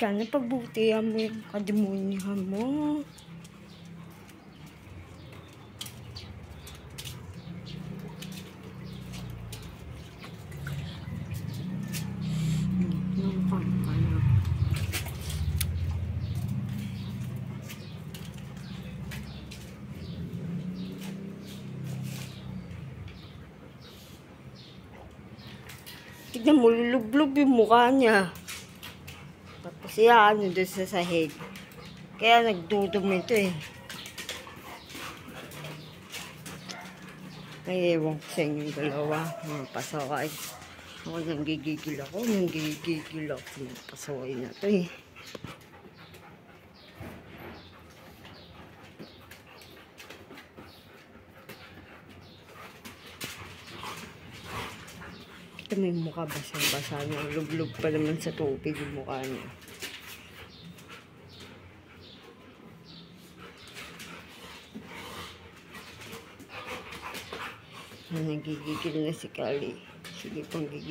Sana pagbutihan mo yung kademonyahan mo. Tignan mo, lulublob yung mukha niya. Tapos ano doon sa sahig. Kaya nagdudumi ito eh. Ay, ewan ko sa inyong dalawa. Mga pasaway. Ako nanggigigil ako. Nanggigigil ako sa mga pasaway na ito eh. Ito may mukha basa-basa niya. Lublog pa naman sa tubig yung mukha niya. Nagigigil na si Kali. Sige pang gigil.